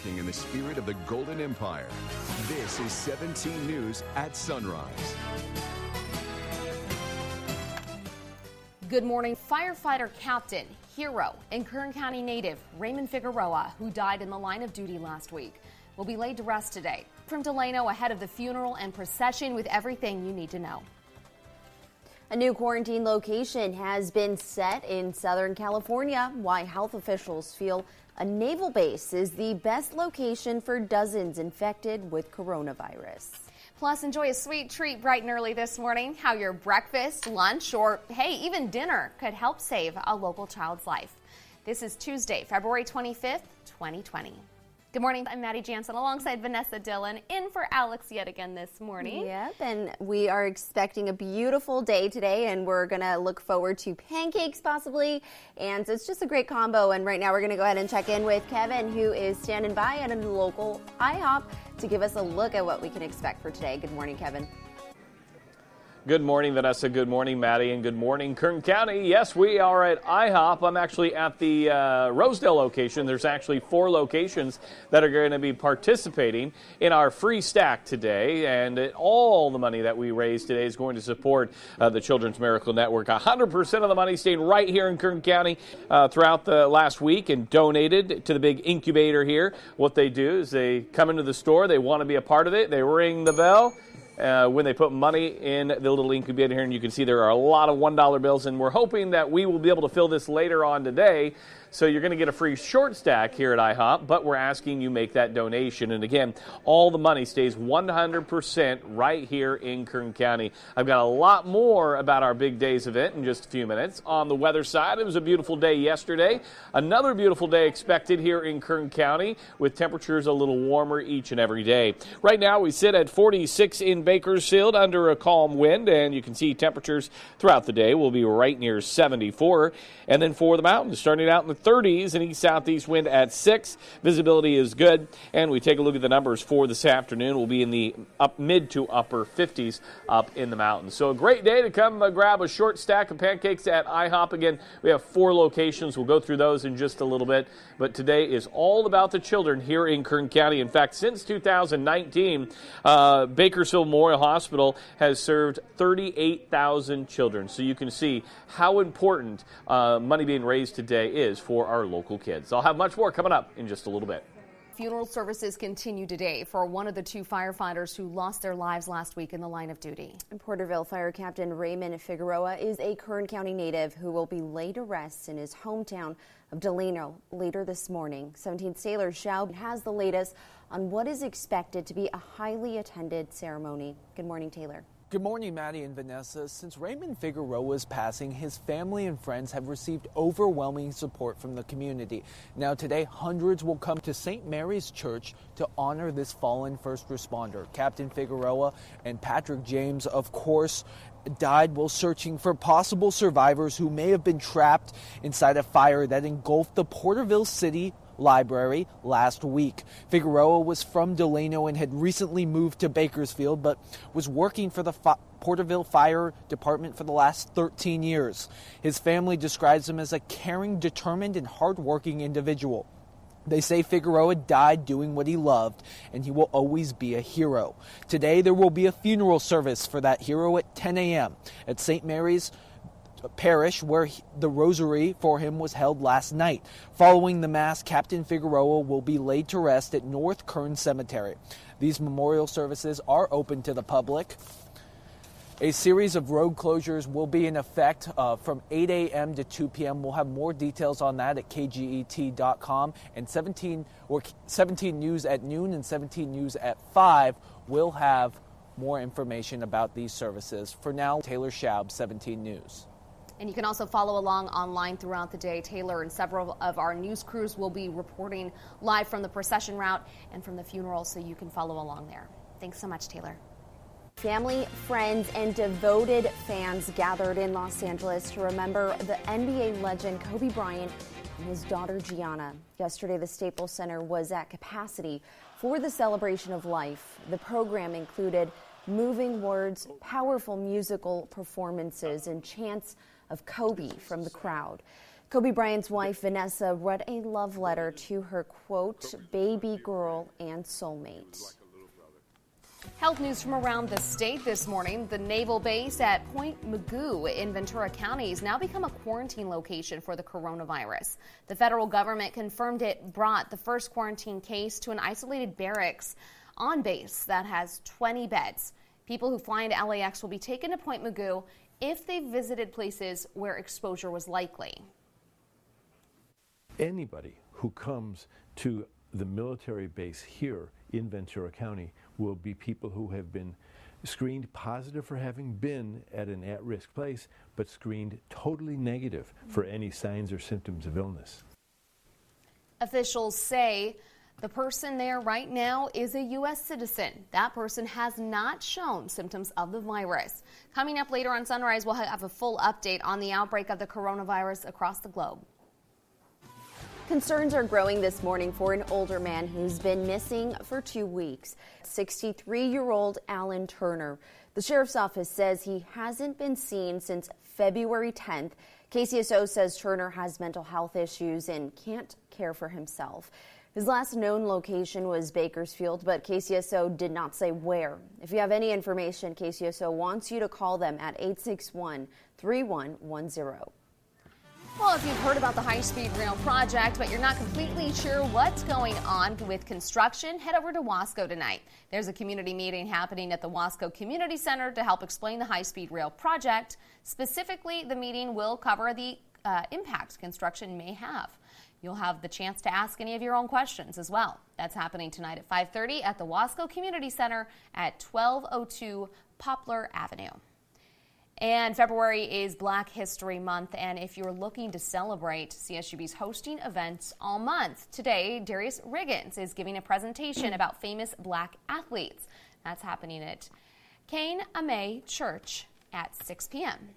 walking in the spirit of the Golden Empire. This is 17 News at Sunrise. Good morning. Firefighter Captain, hero, and Kern County native Raymond Figueroa, who died in the line of duty last week, will be laid to rest today. From Delano, ahead of the funeral and procession with everything you need to know. A new quarantine location has been set in Southern California. Why health officials feel a naval base is the best location for dozens infected with coronavirus. Plus, enjoy a sweet treat bright and early this morning. How your breakfast, lunch, or hey, even dinner could help save a local child's life. This is Tuesday, February 25th, 2020. Good morning. I'm Maddie Jansen alongside Vanessa Dillon in for Alex yet again this morning. Yep, and we are expecting a beautiful day today, and we're going to look forward to pancakes possibly. And so it's just a great combo. And right now we're going to go ahead and check in with Kevin, who is standing by at a local IHOP to give us a look at what we can expect for today. Good morning, Kevin. Good morning, Vanessa. Good morning, Maddie, and good morning, Kern County. Yes, we are at IHOP. I'm actually at the Rosedale location. There's actually 4 locations that are going to be participating in our free stack today, and all the money that we raise today is going to support the Children's Miracle Network. 100% of the money stayed right here in Kern County throughout the last week and donated to the big incubator here. What they do is they come into the store, they want to be a part of it, they ring the bell. When they put money in the little incubator here, and you can see there are a lot of $1 bills, and we're hoping that we will be able to fill this later on today. So you're going to get a free short stack here at IHOP, but we're asking you make that donation. And again, all the money stays 100% right here in Kern County. I've got a lot more about our Big Days event in just a few minutes. On the weather side, it was a beautiful day yesterday. Another beautiful day expected here in Kern County with temperatures a little warmer each and every day. Right now we sit at 46 in Bakersfield under a calm wind, and you can see temperatures throughout the day will be right near 74. And then for the mountains, starting out in the 30s, and east-southeast wind at 6. Visibility is good, and we take a look at the numbers for this afternoon. We'll be in the mid to upper 50s up in the mountains. So a great day to come grab a short stack of pancakes at IHOP. Again, we have 4 locations. We'll go through those in just a little bit, but today is all about the children here in Kern County. In fact, since 2019, Bakersfield Memorial Hospital has served 38,000 children. So you can see how important money being raised today is for our local kids. I'll have much more coming up in just a little bit. Funeral services continue today for one of the 2 firefighters who lost their lives last week in the line of duty. Porterville Fire Captain Raymond Figueroa is a Kern County native who will be laid to rest in his hometown of Delano later this morning. 17th Sailor Schaub has the latest on what is expected to be a highly attended ceremony. Good morning, Taylor. Good morning, Maddie and Vanessa. Since Raymond Figueroa's passing, his family and friends have received overwhelming support from the community. Now today, hundreds will come to St. Mary's Church to honor this fallen first responder. Captain Figueroa and Patrick James, of course, died while searching for possible survivors who may have been trapped inside a fire that engulfed the Porterville City Library last week. Figueroa was from Delano and had recently moved to Bakersfield, but was working for the Porterville Fire Department for the last 13 years. His family describes him as a caring, determined, and hardworking individual. They say Figueroa died doing what he loved, and he will always be a hero. Today, there will be a funeral service for that hero at 10 a.m. at St. Mary's Parish, where the rosary for him was held last night. Following the Mass, Captain Figueroa will be laid to rest at North Kern Cemetery. These memorial services are open to the public. A series of road closures will be in effect from 8 a.m. to 2 p.m. We'll have more details on that at kget.com, and 17 News at noon and 17 News at 5 will have more information about these services. For now, Taylor Schaub, 17 News. And you can also follow along online throughout the day. Taylor and several of our news crews will be reporting live from the procession route and from the funeral, so you can follow along there. Thanks so much, Taylor. Family, friends, and devoted fans gathered in Los Angeles to remember the NBA legend Kobe Bryant and his daughter Gianna. Yesterday, the Staples Center was at capacity for the celebration of life. The program included moving words, powerful musical performances, and chants of Kobe from the crowd. Kobe Bryant's wife, Vanessa, read a love letter to her, quote, baby girl and soulmate. Health news from around the state this morning. The naval base at Point Mugu in Ventura County has now become a quarantine location for the coronavirus. The federal government confirmed it brought the first quarantine case to an isolated barracks on base that has 20 beds. People who fly into LAX will be taken to Point Mugu if they visited places where exposure was likely. Anybody who comes to the military base here in Ventura County will be people who have been screened positive for having been at an at-risk place, but screened totally negative for any signs or symptoms of illness. Officials say the person there right now is a U.S. citizen. That person has not shown symptoms of the virus. Coming up later on Sunrise, we'll have a full update on the outbreak of the coronavirus across the globe. Concerns are growing this morning for an older man who's been missing for 2 weeks. 63-year-old Alan Turner. The sheriff's office says he hasn't been seen since February 10th. KCSO says Turner has mental health issues and can't care for himself. His last known location was Bakersfield, but KCSO did not say where. If you have any information, KCSO wants you to call them at 861-3110. Well, if you've heard about the high-speed rail project, but you're not completely sure what's going on with construction, head over to Wasco tonight. There's a community meeting happening at the Wasco Community Center to help explain the high-speed rail project. Specifically, the meeting will cover the impact construction may have. You'll have the chance to ask any of your own questions as well. That's happening tonight at 5:30 at the Wasco Community Center at 1202 Poplar Avenue. And February is Black History Month, and if you're looking to celebrate, CSUB's hosting events all month. Today, Darius Riggins is giving a presentation about famous black athletes. That's happening at Cain Amay Church at 6 p.m.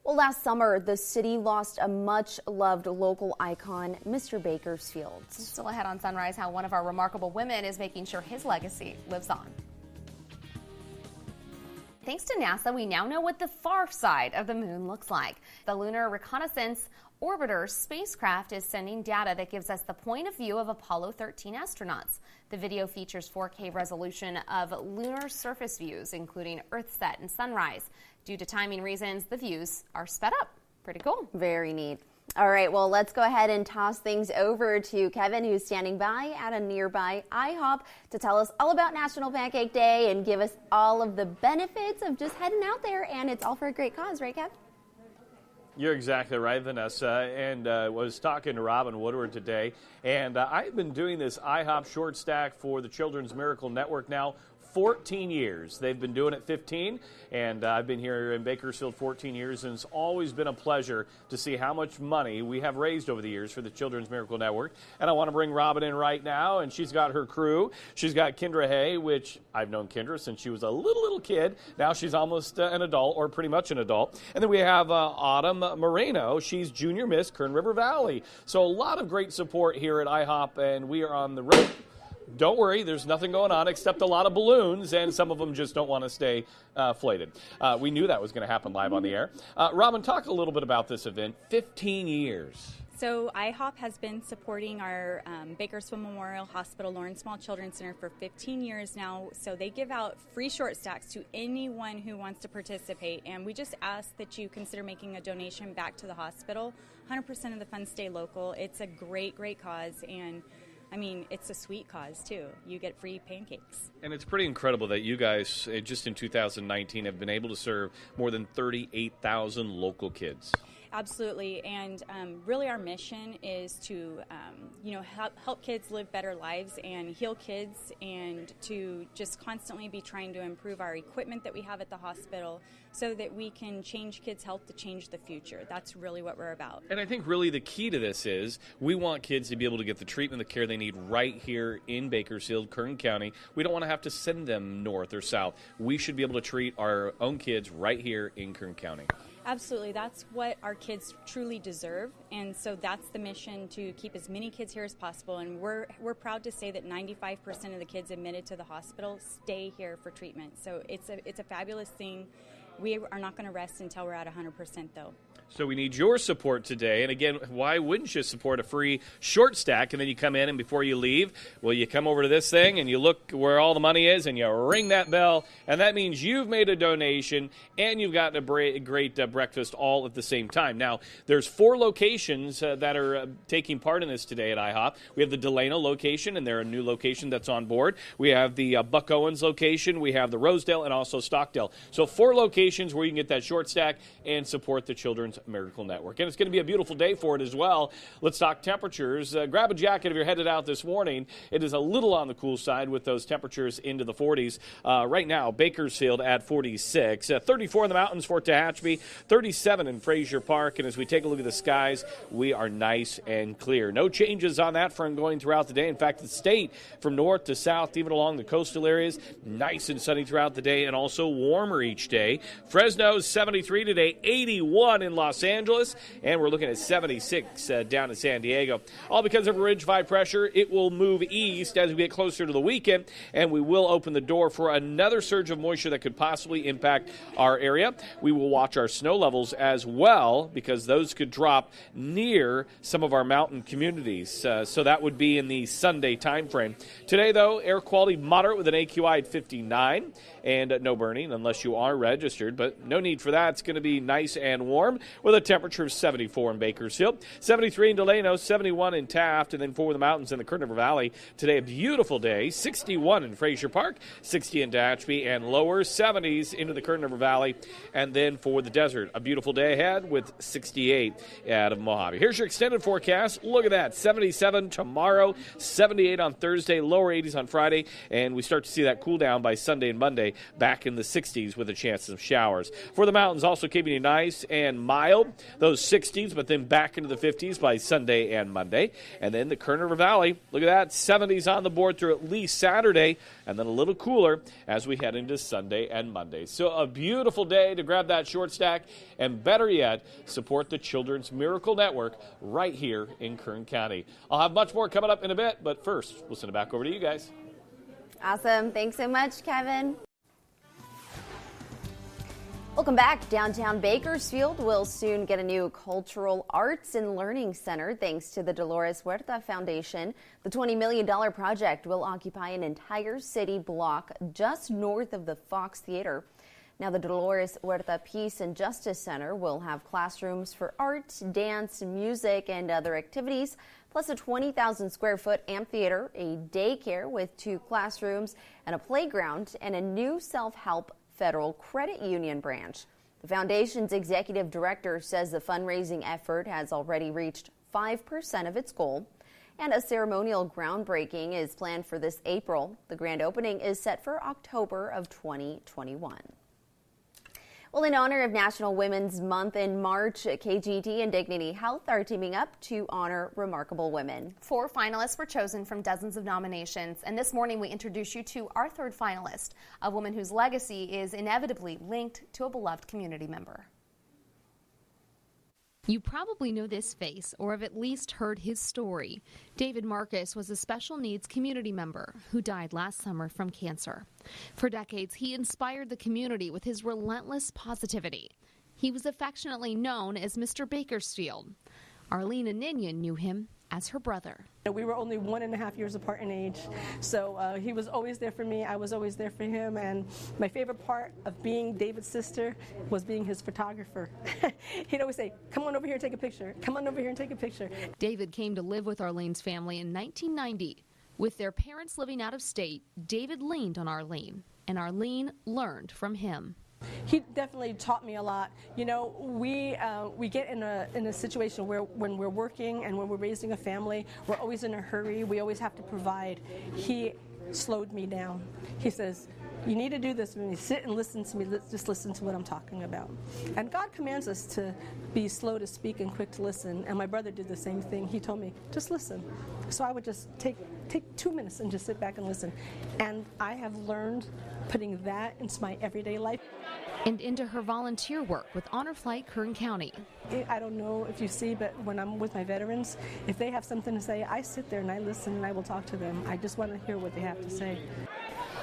Well, last summer, the city lost a much-loved local icon, Mr. Bakersfield. Still ahead on Sunrise, how one of our remarkable women is making sure his legacy lives on. Thanks to NASA, we now know what the far side of the moon looks like. The Lunar Reconnaissance Orbiter spacecraft is sending data that gives us the point of view of Apollo 13 astronauts. The video features 4K resolution of lunar surface views, including Earthset and sunrise. Due to timing reasons, the views are sped up. Pretty cool. Very neat. All right, well, let's go ahead and toss things over to Kevin, who's standing by at a nearby IHOP to tell us all about National Pancake Day and give us all of the benefits of just heading out there. And it's all for a great cause, right, Kev? You're exactly right, Vanessa, and was talking to Robin Woodward today, and I've been doing this IHOP short stack for the Children's Miracle Network now 14 years. They've been doing it 15, and I've been here in Bakersfield 14 years, and it's always been a pleasure to see how much money we have raised over the years for the Children's Miracle Network. And I want to bring Robin in right now, and she's got her crew. She's got Kendra Hay, which I've known Kendra since she was a little kid. Now she's almost an adult, or pretty much an adult. And then we have Autumn Moreno. She's Junior Miss Kern River Valley. So a lot of great support here at IHOP, and we are on the road. Don't worry, there's nothing going on except a lot of balloons, and some of them just don't want to stay inflated. We knew that was going to happen live on the air. Robin, talk a little bit about this event. 15 years. So IHOP has been supporting our Bakersfield Memorial Hospital Lawrence Small Children's Center for 15 years now. So they give out free short stacks to anyone who wants to participate. And we just ask that you consider making a donation back to the hospital. 100% of the funds stay local. It's a great cause, and I mean, it's a sweet cause, too. You get free pancakes. And it's pretty incredible that you guys, just in 2019, have been able to serve more than 38,000 local kids. Absolutely, and really our mission is to, help kids live better lives and heal kids, and to just constantly be trying to improve our equipment that we have at the hospital so that we can change kids' health to change the future. That's really what we're about. And I think really the key to this is we want kids to be able to get the treatment, the care they need right here in Bakersfield, Kern County. We don't want to have to send them north or south. We should be able to treat our own kids right here in Kern County. Absolutely. That's what our kids truly deserve, and so that's the mission, to keep as many kids here as possible. And we're proud to say that 95% of the kids admitted to the hospital stay here for treatment. So it's a fabulous thing. We are not going to rest until we're at 100%, though. So we need your support today. And again, why wouldn't you support a free short stack? And then you come in, and before you leave, well, you come over to this thing and you look where all the money is and you ring that bell. And that means you've made a donation and you've gotten a great breakfast all at the same time. Now, there's 4 locations that are taking part in this today at IHOP. We have the Delano location, and they're a new location that's on board. We have the Buck Owens location. We have the Rosedale and also Stockdale. So 4 locations where you can get that short stack and support the Children's Miracle Network. And it's going to be a beautiful day for it as well. Let's talk temperatures. Grab a jacket if you're headed out this morning. It is a little on the cool side with those temperatures into the 40s. Right now, Bakersfield at 46, 34 in the mountains for Tehachapi, 37 in Frazier Park. And as we take a look at the skies, we are nice and clear. No changes on that front going throughout the day. In fact, the state from north to south, even along the coastal areas, nice and sunny throughout the day and also warmer each day. Fresno's 73 today, 81 in Los Angeles, and we're looking at 76 down in San Diego. All because of a ridge 5 pressure. It will move east as we get closer to the weekend, and we will open the door for another surge of moisture that could possibly impact our area. We will watch our snow levels as well because those could drop near some of our mountain communities. So that would be in the Sunday time frame. Today, though, air quality moderate with an AQI at 59 and no burning unless you are registered, but no need for that. It's going to be nice and warm with a temperature of 74 in Bakersfield, 73 in Delano, 71 in Taft, and then for the mountains in the Kern River Valley. Today, a beautiful day, 61 in Frazier Park, 60 in Tehachapi, and lower 70s into the Kern River Valley. And then for the desert, a beautiful day ahead with 68 out of Mojave. Here's your extended forecast. Look at that, 77 tomorrow, 78 on Thursday, lower 80s on Friday, and we start to see that cool down by Sunday and Monday, back in the 60s with a chance of showers. For the mountains, also keeping it nice and mild, those 60s, but then back into the 50s by Sunday and Monday. And then the Kern River Valley, look at that, 70s on the board through at least Saturday, and then a little cooler as we head into Sunday and Monday. So a beautiful day to grab that short stack, and better yet, support the Children's Miracle Network right here in Kern County. I'll have much more coming up in a bit, but first, we'll send it back over to you guys. Awesome. Thanks so much, Kevin. Welcome back. Downtown Bakersfield will soon get a new cultural arts and learning center thanks to the Dolores Huerta Foundation. The $20 million project will occupy an entire city block just north of the Fox Theater. Now, the Dolores Huerta Peace and Justice Center will have classrooms for art, dance, music, and other activities, plus a 20,000 square foot amphitheater, a daycare with 2 classrooms, and a playground, and a new self-help Federal Credit Union branch. The foundation's executive director says the fundraising effort has already reached 5% of its goal, and a ceremonial groundbreaking is planned for this April. The grand opening is set for October of 2021. Well, in honor of National Women's Month in March, KGET and Dignity Health are teaming up to honor remarkable women. 4 finalists were chosen from dozens of nominations, and this morning we introduce you to our 3rd finalist, a woman whose legacy is inevitably linked to a beloved community member. You probably know this face or have at least heard his story. David Marcus was a special needs community member who died last summer from cancer. For decades, he inspired the community with his relentless positivity. He was affectionately known as Mr. Bakersfield. Arlene and Ninian knew him as her brother. We were only 1.5 years apart in age, so he was always there for me. I was always there for him, and my favorite part of being David's sister was being his photographer. He'd always say, "Come on over here and take a picture. Come on over here and take a picture." David came to live with Arlene's family in 1990. With their parents living out of state, David leaned on Arlene, and Arlene learned from him. He definitely taught me a lot. You know, we get in a situation where when we're working and when we're raising a family, we're always in a hurry. We always have to provide. He slowed me down. He says, "You need to do this when you sit and listen to me. Just listen to what I'm talking about." And God commands us to be slow to speak and quick to listen. And my brother did the same thing. He told me, just listen. So I would just take 2 minutes and just sit back and listen. And I have learned putting that into my everyday life. And into her volunteer work with Honor Flight Kern County. I don't know if you see, but when I'm with my veterans, if they have something to say, I sit there and I listen and I will talk to them. I just want to hear what they have to say.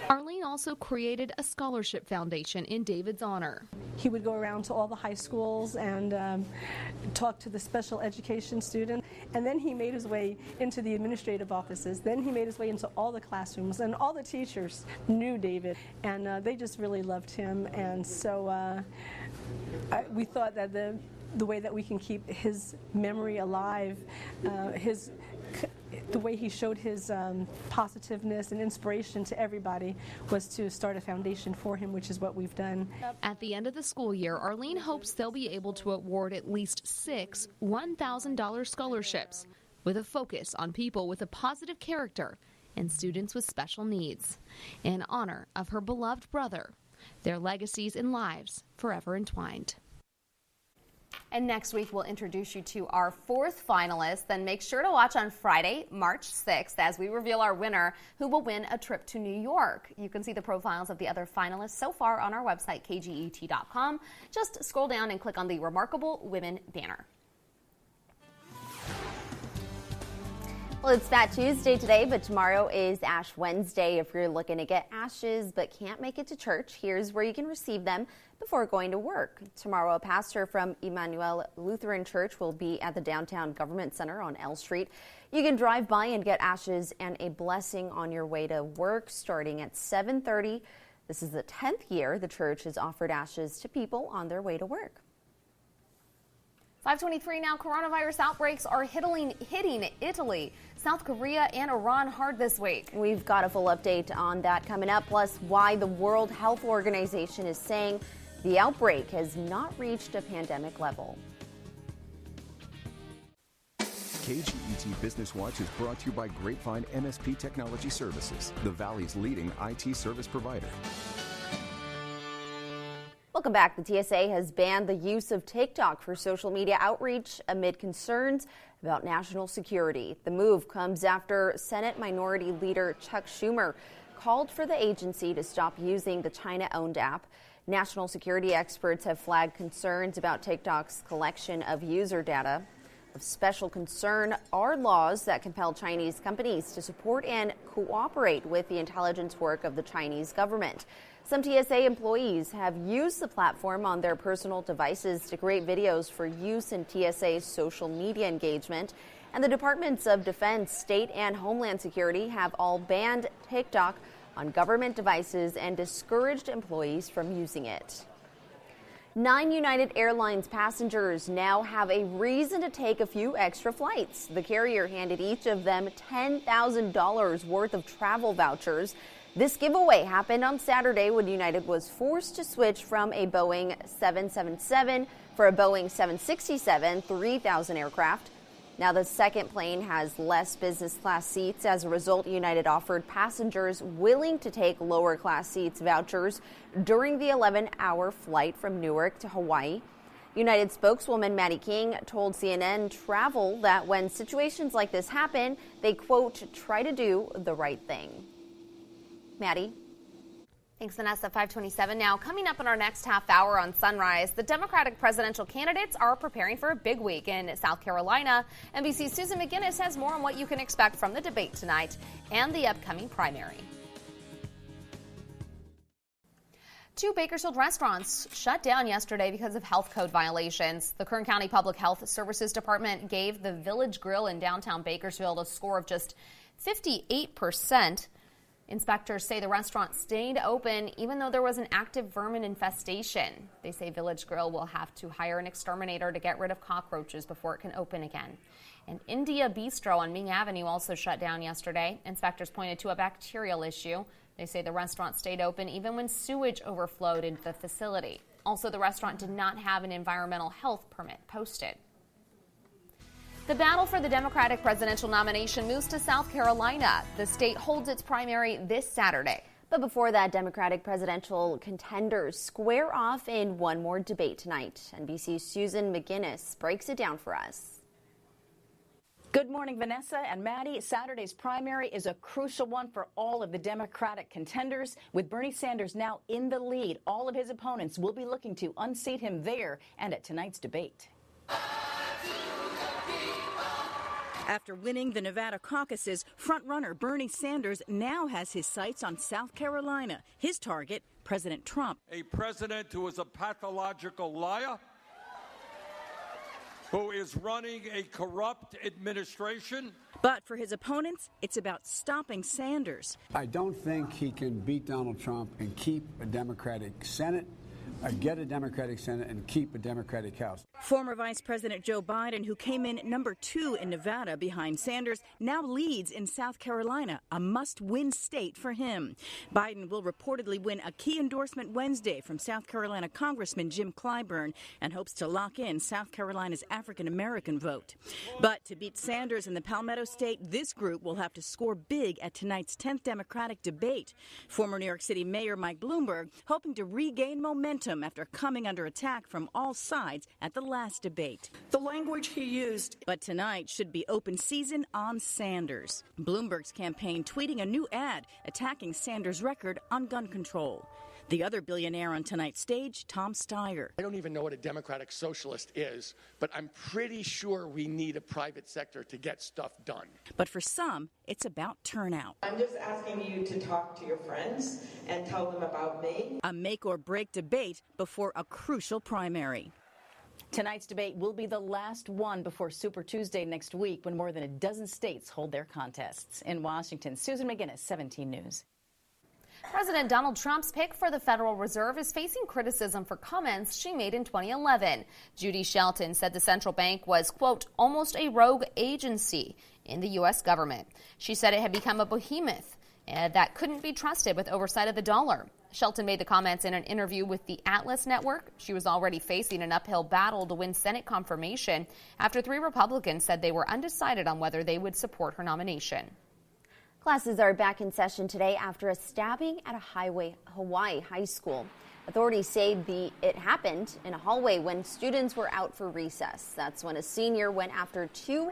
Arlene also created a scholarship foundation in David's honor. He would go around to all the high schools and talk to the special education students. And then he made his way into the administrative offices. Then he made his way into all the classrooms, and all the teachers knew David, and they just really loved him. And so we thought that the way that we can keep his memory alive, the way he showed his positiveness and inspiration to everybody, was to start a foundation for him, which is what we've done. At the end of the school year, Arlene hopes they'll be able to award at least 6 $1,000 scholarships with a focus on people with a positive character and students with special needs, in honor of her beloved brother, their legacies and lives forever entwined. And next week, we'll introduce you to our 4th finalist. Then make sure to watch on Friday, March 6th, as we reveal our winner, who will win a trip to New York. You can see the profiles of the other finalists so far on our website, KGET.com. Just scroll down and click on the Remarkable Women banner. Well, it's Fat Tuesday today, but tomorrow is Ash Wednesday. If you're looking to get ashes but can't make it to church, here's where you can receive them before going to work. Tomorrow, a pastor from Emmanuel Lutheran Church will be at the Downtown Government Center on L Street. You can drive by and get ashes and a blessing on your way to work starting at 7:30. This is the 10th year the church has offered ashes to people on their way to work. 5:23 now. Coronavirus outbreaks are hitting Italy, South Korea, and Iran hard this week. We've got a full update on that coming up, plus why the World Health Organization is saying the outbreak has not reached a pandemic level. KGET Business Watch is brought to you by Grapevine MSP Technology Services, the Valley's leading IT service provider. Welcome back. The TSA has banned the use of TikTok for social media outreach amid concerns about national security. The move comes after Senate Minority Leader Chuck Schumer called for the agency to stop using the China-owned app. National security experts have flagged concerns about TikTok's collection of user data. Of special concern are laws that compel Chinese companies to support and cooperate with the intelligence work of the Chinese government. Some TSA employees have used the platform on their personal devices to create videos for use in TSA's social media engagement. And the Departments of Defense, State, and Homeland Security have all banned TikTok on government devices and discouraged employees from using it. 9 United Airlines passengers now have a reason to take a few extra flights. The carrier handed each of them $10,000 worth of travel vouchers. This giveaway happened on Saturday when United was forced to switch from a Boeing 777 for a Boeing 767 3000 aircraft. Now the second plane has less business class seats. As a result, United offered passengers willing to take lower class seats vouchers during the 11-hour flight from Newark to Hawaii. United spokeswoman Maddie King told CNN Travel that when situations like this happen, they, quote, try to do the right thing. Maddie? Thanks, Vanessa. 5:27 now. Coming up in our next half hour on Sunrise, the Democratic presidential candidates are preparing for a big week in South Carolina. NBC's Susan McGinnis has more on what you can expect from the debate tonight and the upcoming primary. 2 Bakersfield restaurants shut down yesterday because of health code violations. The Kern County Public Health Services Department gave the Village Grill in downtown Bakersfield a score of just 58%. Inspectors say the restaurant stayed open even though there was an active vermin infestation. They say Village Grill will have to hire an exterminator to get rid of cockroaches before it can open again. And India Bistro on Ming Avenue also shut down yesterday. Inspectors pointed to a bacterial issue. They say the restaurant stayed open even when sewage overflowed into the facility. Also, the restaurant did not have an environmental health permit posted. The battle for the Democratic presidential nomination moves to South Carolina. The state holds its primary this Saturday. But before that, Democratic presidential contenders square off in one more debate tonight. NBC's Susan McGinnis breaks it down for us. Good morning, Vanessa and Maddie. Saturday's primary is a crucial one for all of the Democratic contenders. With Bernie Sanders now in the lead, all of his opponents will be looking to unseat him there and at tonight's debate. After winning the Nevada caucuses, frontrunner Bernie Sanders now has his sights on South Carolina. His target, President Trump. A president who is a pathological liar, who is running a corrupt administration. But for his opponents, it's about stopping Sanders. I don't think he can beat Donald Trump and keep a Democratic Senate, get a Democratic Senate and keep a Democratic House. Former Vice President Joe Biden, who came in number 2 in Nevada behind Sanders, now leads in South Carolina, a must-win state for him. Biden will reportedly win a key endorsement Wednesday from South Carolina Congressman Jim Clyburn and hopes to lock in South Carolina's African-American vote. But to beat Sanders in the Palmetto State, this group will have to score big at tonight's 10th Democratic debate. Former New York City Mayor Mike Bloomberg hoping to regain momentum after coming under attack from all sides at the last debate. The language he used. But tonight should be open season on Sanders. Bloomberg's campaign tweeting a new ad attacking Sanders' record on gun control. The other billionaire on tonight's stage, Tom Steyer. I don't even know what a democratic socialist is, but I'm pretty sure we need a private sector to get stuff done. But for some, it's about turnout. I'm just asking you to talk to your friends and tell them about me. A make or break debate before a crucial primary. Tonight's debate will be the last one before Super Tuesday next week, when more than a dozen states hold their contests. In Washington, Susan McGinnis, 17 News. President Donald Trump's pick for the Federal Reserve is facing criticism for comments she made in 2011. Judy Shelton said the central bank was, quote, almost a rogue agency in the U.S. government. She said it had become a behemoth that couldn't be trusted with oversight of the dollar. Shelton made the comments in an interview with the Atlas Network. She was already facing an uphill battle to win Senate confirmation after 3 Republicans said they were undecided on whether they would support her nomination. Classes are back in session today after a stabbing at a Hawaii high school. Authorities say it happened in a hallway when students were out for recess. That's when a senior went after 2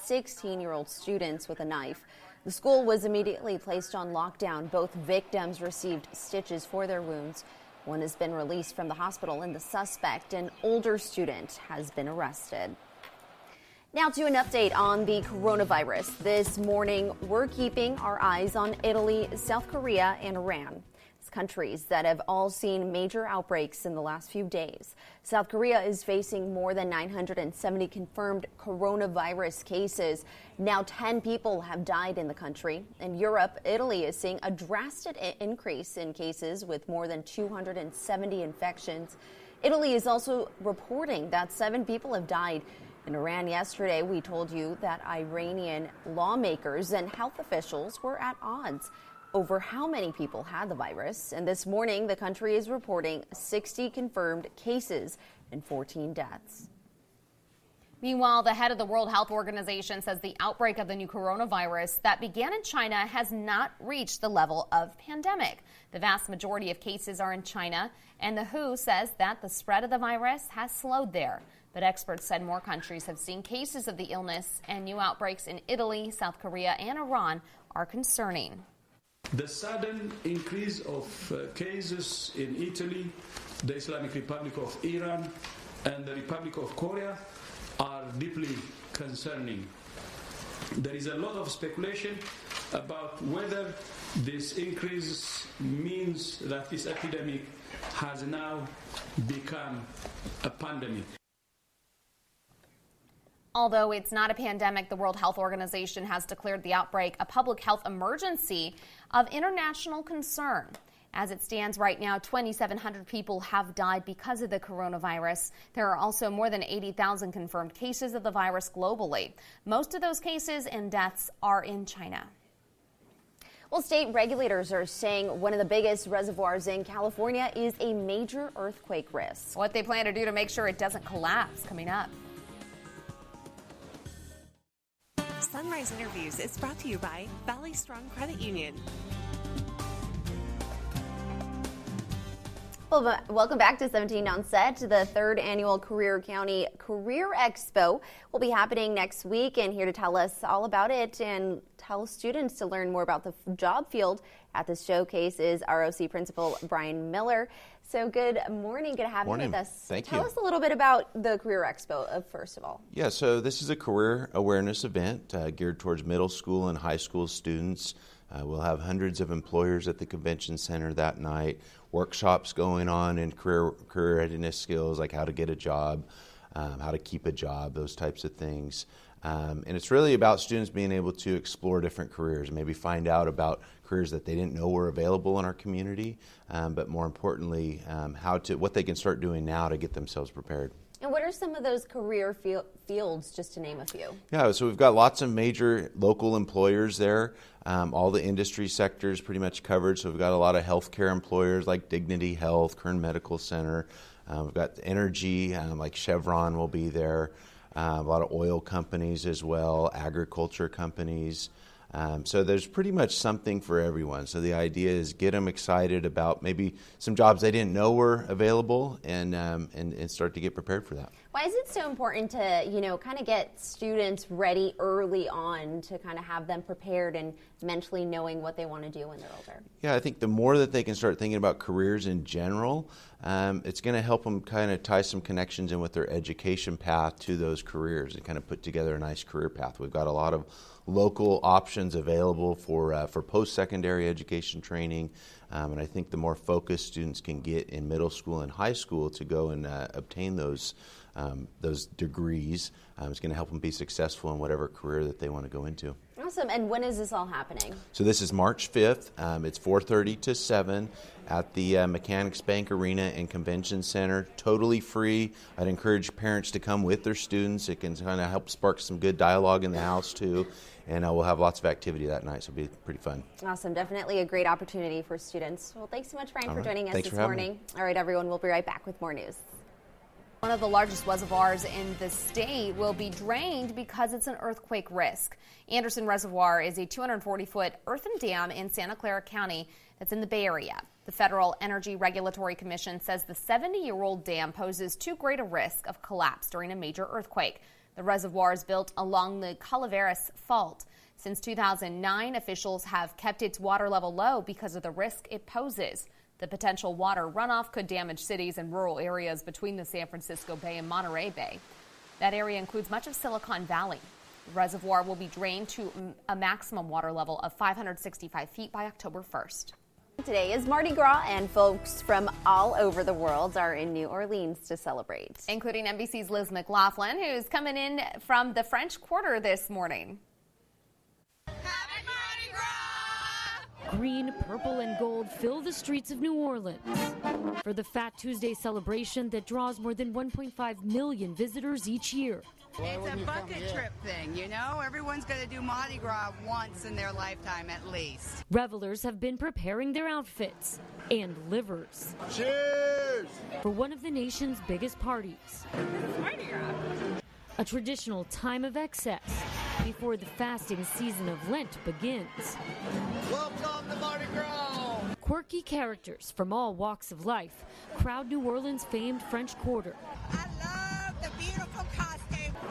16-year-old students with a knife. The school was immediately placed on lockdown. Both victims received stitches for their wounds. One has been released from the hospital, and the suspect, an older student, has been arrested. Now to an update on the coronavirus. This morning, we're keeping our eyes on Italy, South Korea, and Iran. It's countries that have all seen major outbreaks in the last few days. South Korea is facing more than 970 confirmed coronavirus cases. Now 10 people have died in the country. In Europe, Italy is seeing a drastic increase in cases with more than 270 infections. Italy is also reporting that 7 people have died. In Iran yesterday, we told you that Iranian lawmakers and health officials were at odds over how many people had the virus. And this morning, the country is reporting 60 confirmed cases and 14 deaths. Meanwhile, the head of the World Health Organization says the outbreak of the new coronavirus that began in China has not reached the level of pandemic. The vast majority of cases are in China, and the WHO says that the spread of the virus has slowed there. But experts said more countries have seen cases of the illness, and new outbreaks in Italy, South Korea, and Iran are concerning. The sudden increase of cases in Italy, the Islamic Republic of Iran, and the Republic of Korea are deeply concerning. There is a lot of speculation about whether this increase means that this epidemic has now become a pandemic. Although it's not a pandemic, the World Health Organization has declared the outbreak a public health emergency of international concern. As it stands right now, 2,700 people have died because of the coronavirus. There are also more than 80,000 confirmed cases of the virus globally. Most of those cases and deaths are in China. Well, state regulators are saying one of the biggest reservoirs in California is a major earthquake risk. What they plan to do to make sure it doesn't collapse coming up. Sunrise Interviews is brought to you by Valley Strong Credit Union. Well, welcome back to 17 on Set. The third annual Career County Career Expo will be happening next week, and here to tell us all about it and tell students to learn more about the job field at this showcase is ROC Principal Brian Miller. So good morning, good to have you with us. Thank you. Tell us a little bit about the Career Expo, first of all. Yeah, so this is a career awareness event geared towards middle school and high school students. We'll have hundreds of employers at the convention center that night, workshops going on in career readiness skills like how to get a job, how to keep a job, those types of things. And it's really about students being able to explore different careers and maybe find out about careers that they didn't know were available in our community, but more importantly, what they can start doing now to get themselves prepared. And what are some of those career fields, just to name a few? Yeah, so we've got lots of major local employers there. All the industry sectors pretty much covered. So we've got a lot of healthcare employers like Dignity Health, Kern Medical Center. We've got energy, like Chevron will be there. A lot of oil companies as well, agriculture companies. So there's pretty much something for everyone. So the idea is get them excited about maybe some jobs they didn't know were available and start to get prepared for that. Why is it so important to, kind of get students ready early on to kind of have them prepared and mentally knowing what they want to do when they're older? Yeah, I think the more that they can start thinking about careers in general, it's going to help them kind of tie some connections in with their education path to those careers and kind of put together a nice career path. We've got a lot of local options available for post-secondary education training, and I think the more focused students can get in middle school and high school to go and obtain those degrees, it's going to help them be successful in whatever career that they want to go into. Awesome. And when is this all happening? So this is March 5th. It's 4:30 to 7 at the Mechanics Bank Arena and Convention Center. Totally free. I'd encourage parents to come with their students. It can kind of help spark some good dialogue in the house too. And we'll have lots of activity that night, so it'll be pretty fun. Awesome. Definitely a great opportunity for students. Well, thanks so much, Brian, for joining us Thanks this for having morning. me. All right, everyone, we'll be right back with more news. One of the largest reservoirs in the state will be drained because it's an earthquake risk. Anderson Reservoir is a 240-foot earthen dam in Santa Clara County that's in the Bay Area. The Federal Energy Regulatory Commission says the 70-year-old dam poses too great a risk of collapse during a major earthquake. The reservoir is built along the Calaveras Fault. Since 2009, officials have kept its water level low because of the risk it poses. The potential water runoff could damage cities and rural areas between the San Francisco Bay and Monterey Bay. That area includes much of Silicon Valley. The reservoir will be drained to a maximum water level of 565 feet by October 1st. Today is Mardi Gras, and folks from all over the world are in New Orleans to celebrate. Including NBC's Liz McLaughlin, who's coming in from the French Quarter this morning. Green, purple, and gold fill the streets of New Orleans for the Fat Tuesday celebration that draws more than 1.5 million visitors each year. It's a bucket trip thing, you know? Everyone's going to do Mardi Gras once in their lifetime at least. Revelers have been preparing their outfits and livers. Cheers! For one of the nation's biggest parties. Mardi Gras. A traditional time of excess before the fasting season of Lent begins. Welcome to Mardi Gras! Quirky characters from all walks of life crowd New Orleans' famed French Quarter. I love the beautiful costume.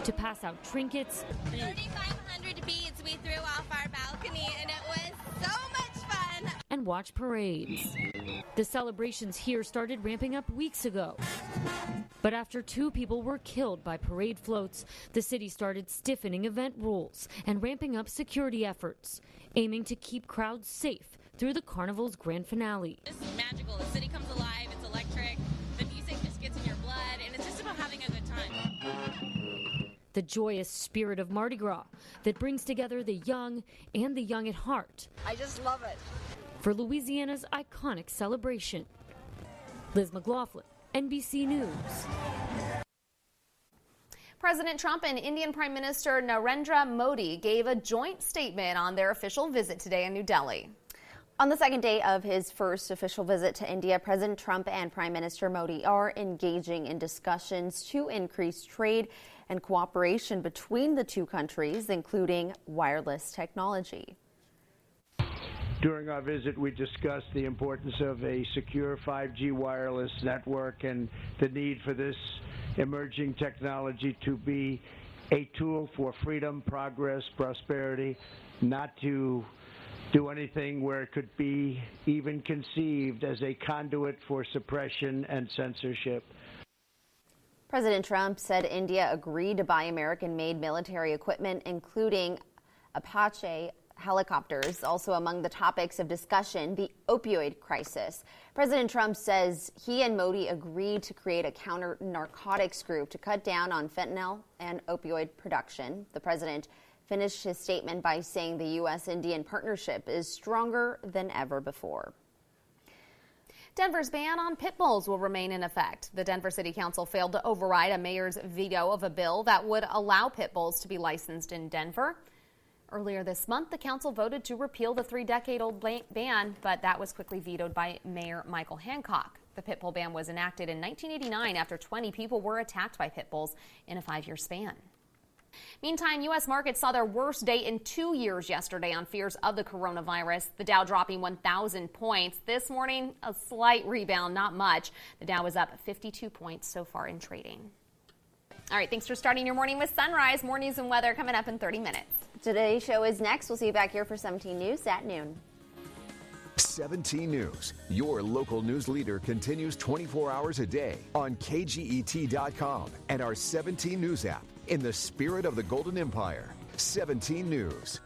To pass out trinkets. 3,500 beads we threw off our balcony, and it was so much fun. And watch parades. The celebrations here started ramping up weeks ago. But after 2 people were killed by parade floats, the city started stiffening event rules and ramping up security efforts, aiming to keep crowds safe through the carnival's grand finale. It's magical. The city comes alive. It's electric. The music just gets in your blood, and it's just about having a good time. The joyous spirit of Mardi Gras that brings together the young and the young at heart. I just love it. For Louisiana's iconic celebration. Liz McLaughlin, NBC News. President Trump and Indian Prime Minister Narendra Modi gave a joint statement on their official visit today in New Delhi. On the second day of his first official visit to India, President Trump and Prime Minister Modi are engaging in discussions to increase trade and cooperation between the two countries, including wireless technology. During our visit, we discussed the importance of a secure 5G wireless network and the need for this emerging technology to be a tool for freedom, progress, prosperity, not to do anything where it could be even conceived as a conduit for suppression and censorship. President Trump said India agreed to buy American-made military equipment, including Apache helicopters. Also among the topics of discussion, the opioid crisis. President Trump says he and Modi agreed to create a counter-narcotics group to cut down on fentanyl and opioid production. The president finished his statement by saying the U.S.-Indian partnership is stronger than ever before. Denver's ban on pit bulls will remain in effect. The Denver City Council failed to override a mayor's veto of a bill that would allow pit bulls to be licensed in Denver. Earlier this month, the council voted to repeal the 3-decade-old ban, but that was quickly vetoed by Mayor Michael Hancock. The pit bull ban was enacted in 1989 after 20 people were attacked by pit bulls in a 5-year span. Meantime, U.S. markets saw their worst day in 2 years yesterday on fears of the coronavirus. The Dow dropping 1,000 points. This morning, a slight rebound, not much. The Dow was up 52 points so far in trading. All right, thanks for starting your morning with Sunrise. More news and weather coming up in 30 minutes. Today's show is next. We'll see you back here for 17 News at noon. 17 News, your local news leader, continues 24 hours a day on KGET.com and our 17 News app. In the spirit of the Golden Empire, 17 News.